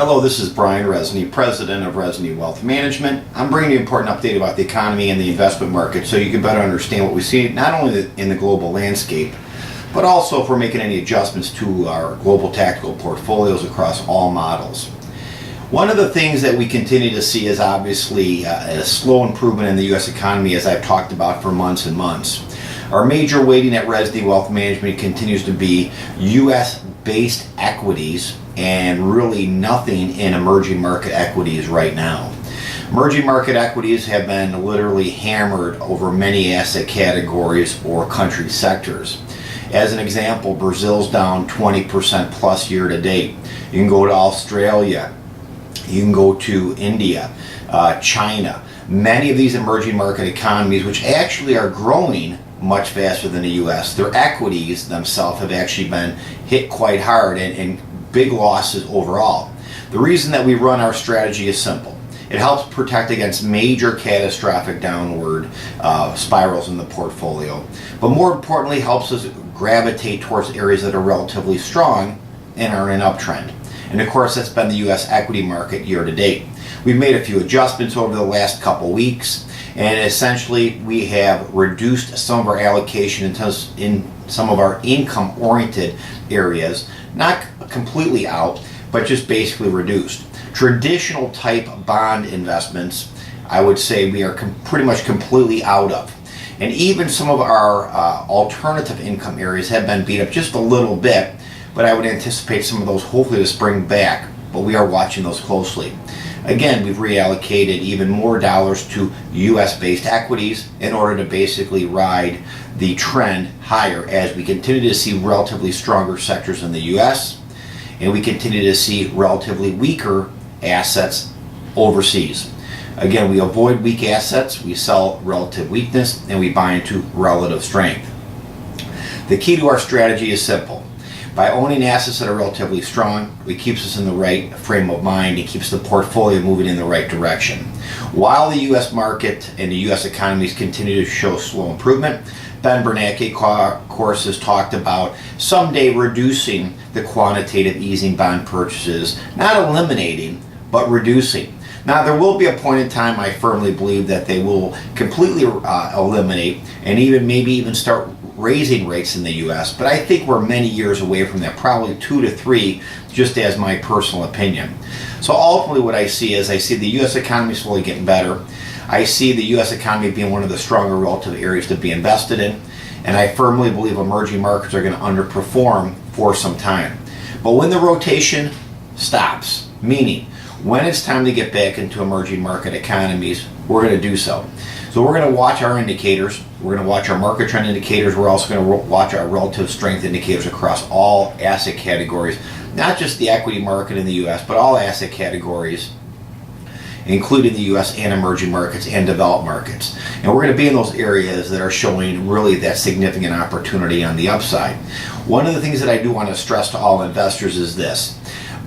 Hello, this is Brian Resney, President of Resney Wealth Management. I'm bringing you an important update about the economy and the investment market so you can better understand what we see not only in the global landscape, but also if we're making any adjustments to our global tactical portfolios across all models. One of the things that we continue to see is obviously a slow improvement in the U.S. economy, as I've talked about for months and months. Our major weighting at Resney Wealth Management continues to be U.S.-based equities and really nothing in emerging market equities right now. Emerging market equities have been literally hammered over many asset categories or country sectors. As an example, Brazil's down 20% plus year to date. You can go to Australia, you can go to India, China. Many of these emerging market economies, which actually are growing much faster than the U.S., their equities themselves have actually been hit quite hard and big losses overall. The reason that we run our strategy is simple. It helps protect against major catastrophic downward spirals in the portfolio, but more importantly helps us gravitate towards areas that are relatively strong and are in an uptrend. And of course that's been the U.S. equity market year to date. We've made a few adjustments over the last couple weeks, and essentially we have reduced some of our allocation in some of our income-oriented areas, not completely out, but just basically reduced. Traditional type bond investments, I would say we are pretty much completely out of. And even some of our alternative income areas have been beat up just a little bit, but I would anticipate some of those hopefully to spring back, but we are watching those closely. Again, we've reallocated even more dollars to U.S.-based equities in order to basically ride the trend higher as we continue to see relatively stronger sectors in the U.S. and we continue to see relatively weaker assets overseas. Again, we avoid weak assets, we sell relative weakness, and we buy into relative strength. The key to our strategy is simple. By owning assets that are relatively strong, it keeps us in the right frame of mind. It keeps the portfolio moving in the right direction. While the U.S. market and the U.S. economies continue to show slow improvement, Ben Bernanke, of course, has talked about someday reducing the quantitative easing bond purchases, not eliminating, but reducing. Now, there will be a point in time, I firmly believe, that they will completely eliminate and maybe even start raising rates in the U.S., but I think we're many years away from that, probably 2 to 3, just as my personal opinion. So ultimately what I see is the U.S. economy slowly getting better. I see the U.S. economy being one of the stronger relative areas to be invested in, and I firmly believe emerging markets are going to underperform for some time. But when the rotation stops, meaning when it's time to get back into emerging market economies, we're going to do so. So we're going to watch our indicators. We're going to watch our market trend indicators. We're also going to watch our relative strength indicators across all asset categories, not just the equity market in the U.S., but all asset categories, including the U.S. and emerging markets and developed markets. And we're going to be in those areas that are showing really that significant opportunity on the upside. One of the things that I do want to stress to all investors is this.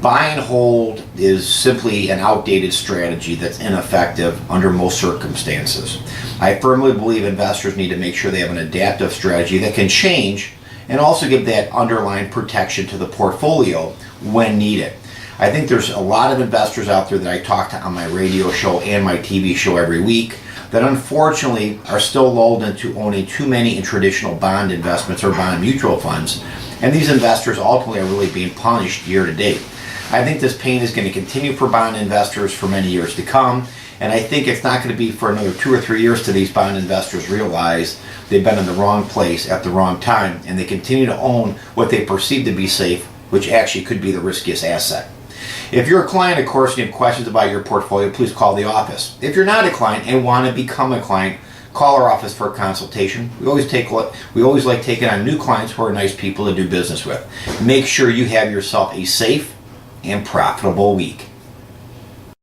Buy and hold is simply an outdated strategy that's ineffective under most circumstances. I firmly believe investors need to make sure they have an adaptive strategy that can change and also give that underlying protection to the portfolio when needed. I think there's a lot of investors out there that I talk to on my radio show and my TV show every week that unfortunately are still lulled into owning too many in traditional bond investments or bond mutual funds, and these investors ultimately are really being punished year to date. I think this pain is going to continue for bond investors for many years to come, and I think it's not going to be for another 2 or 3 years till these bond investors realize they've been in the wrong place at the wrong time, and they continue to own what they perceive to be safe, which actually could be the riskiest asset. If you're a client, of course, and you have questions about your portfolio, please call the office. If you're not a client and want to become a client, call our office for a consultation. We always like taking on new clients who are nice people to do business with. Make sure you have yourself a safe and profitable week.